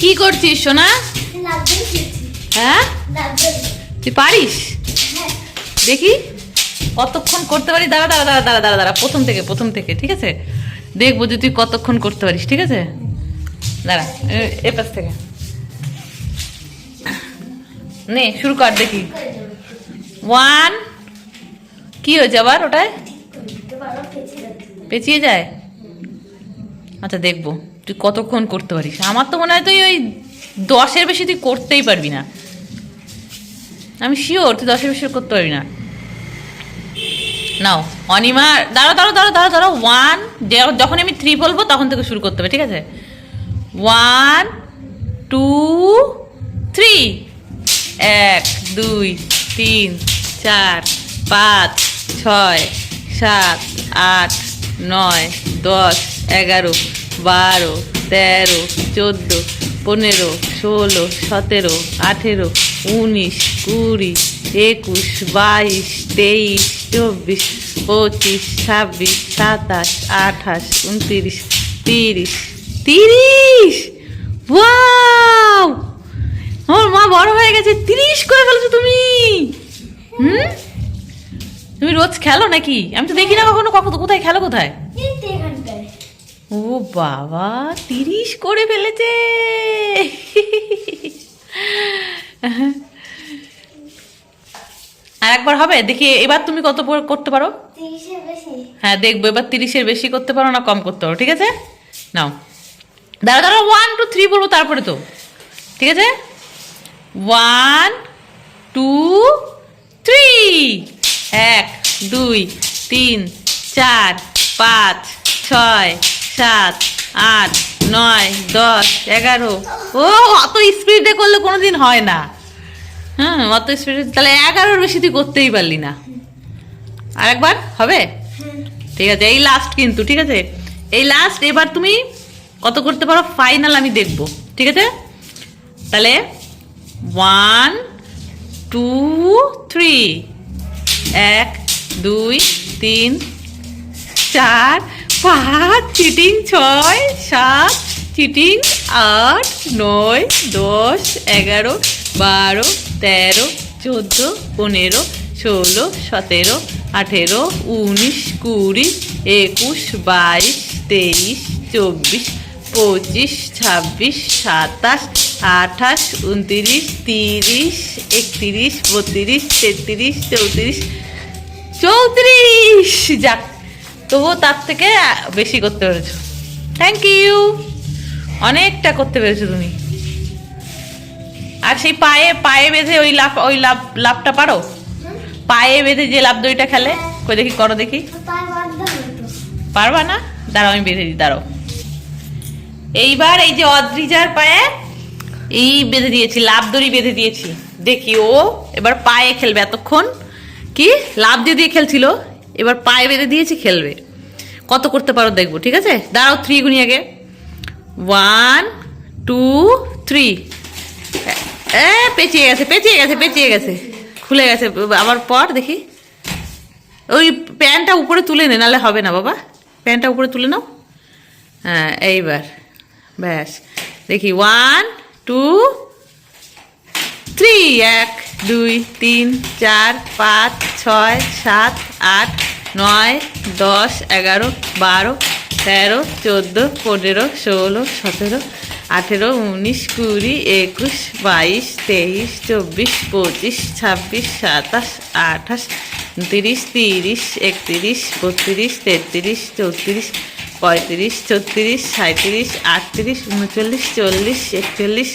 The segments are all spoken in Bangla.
কি করছিস সোনা? হ্যাঁ তুই পারিস? দেখি কতক্ষণ করতে পারিস। দাঁড়া দাঁড়া দাঁড়া দাঁড়া দাঁড়া দাঁড়া প্রথম থেকে ঠিক আছে? দেখবো যে তুই কতক্ষণ করতে পারিস। ঠিক আছে, দাঁড়া এ পাশ থেকে নে, শুরু কর দেখি। 1 কি হয়েছে আবার? ওটায় পেঁচিয়ে যায়। আচ্ছা দেখবো তুই কতক্ষণ করতে পারিস। আমার তো মনে হয় তুই ওই 10-এর বেশি তুই করতেই পারবি না। আমি শিওর তুই 10-এর বেশি করতে পারবি না। নাও অনিমা, দাঁড়াও দাঁড়াও দাঁড়াও দাঁড়াও দাঁড়াও। 1, যখন আমি 3 বলবো তখন থেকে শুরু করতে হবে। ঠিক আছে, 1 2 3। 1 2 3 4 5 6 7 8 9 10 11 12 13 14 15 16 17 18 19 20 21 22 23 24 25 26 27 28 29 30 30। ওয়াও, আমার মা বড় হয়ে গেছে, 30 করে ফেলেছো তুমি। তুমি রোজ খেলো নাকি? আমি তো দেখি না কখনো। কোথায় খেলো? কোথায়? ও বাবা, 30 করে ফেলেছে। আর একবার হবে দেখি, এবার তুমি কত করতে পারো? 30-এর বেশি। হ্যাঁ দেখবো এবার 30-এর বেশি করতে পারো না কম করতে পারো। ঠিক আছে, নাও দাঁড়া দাঁড়া 1 2 3 বলবো তারপরে তো। ঠিক আছে, 1 2 3। 1 2 3 4 5 6 7 8 9 10 11। ও অত স্পিডে করলে কোনোদিন হয় না। হ্যাঁ অত স্পিডে তাহলে 11-এর বেশি তুই করতেই পারলি না। আর একবার হবে? ঠিক আছে, এই লাস্ট কিন্তু। ঠিক আছে, এই লাস্ট। এবার তুমি কত করতে পারো ফাইনাল আমি দেখবো। ঠিক আছে, তাহলে 1 2 3। 1 2 3 4 5 চিটিং 6 7 চিটিং 8 9 10 11 12 13 14 15 16 17 18 19 20 21 22 23 24 25 26 27 28 29 30 31 32 33 34 34। যাক, তবুও তার থেকে বেশি করতে পেরেছো। থ্যাংক ইউ, অনেকটা করতে পেরেছো তুমি। আর সেই পায়ে বেঁধে ওই লাভটা পারো? পায়ে বেঁধে যে লাভ দড়িটা খেলে, কই দেখি করো দেখি। পারবা না? দাঁড়াও আমি বেঁধে দিই, দাঁড়াও। এইবার এই যে অদ্রিজার পায়ে এই বেঁধে দিয়েছি, লাভ দড়ি বেঁধে দিয়েছি। দেখি ও এবার পায়ে খেলবে। এতক্ষণ কি লাভ দিয়ে খেলছিল, এবার পায়ে বেঁধে দিয়েছি, খেলবে। কত করতে পারো দেখবো। ঠিক আছে, দাঁড়াও 3 গুনি আগে। 1 2 3। পেঁচিয়ে গেছে, খুলে গেছে। আবার পর দেখি। ওই প্যান্টটা উপরে তুলে নে, নাহলে হবে না বাবা। প্যান্টটা উপরে তুলে নাও। হ্যাঁ এইবার ব্যাস দেখি। 1 2 3। 1 2 3 4 5 6 7 8 9 10 11 12 13 14 15 16 17 18 19 20 21 22 23 24 25 26 27 28 29 30 31 32 33 34 35 36 37 38 39 40 41।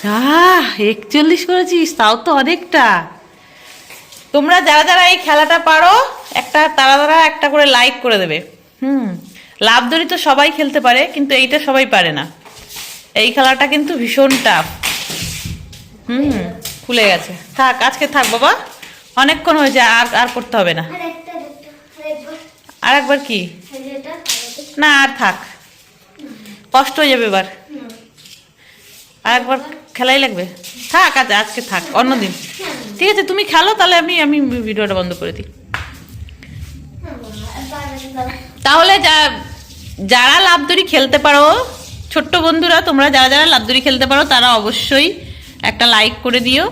41 করেছিস, তাও তো অনেকটা। তোমরা যারা যারা এই খেলাটা পারো তারা একটা করে লাইক করে দেবে। লাভ দড়ি তো সবাই খেলতে পারে, কিন্তু এইটা সবাই পারে না। এই খেলাটা কিন্তু ভীষণ টাফ। খুলে গেছে। থাক, আজকে থাক বাবা, অনেকক্ষণ হয়েছে, আর করতে হবে না। আর একবার কি না, আর থাক, কষ্ট হয়ে যাবে এবার। আর একবার খেলাই লাগবে। থাক, আজকে থাক, অন্যদিন। ঠিক আছে, তুমি খেলো তাহলে। আমি ভিডিওটা বন্ধ করে দিই। তাহলে যারা লাভ দড়ি খেলতে পারো ছোট্ট বন্ধুরা তোমরা যারা যারা লাফদড়ি খেলতে পারো তারা অবশ্যই একটা লাইক করে দিও।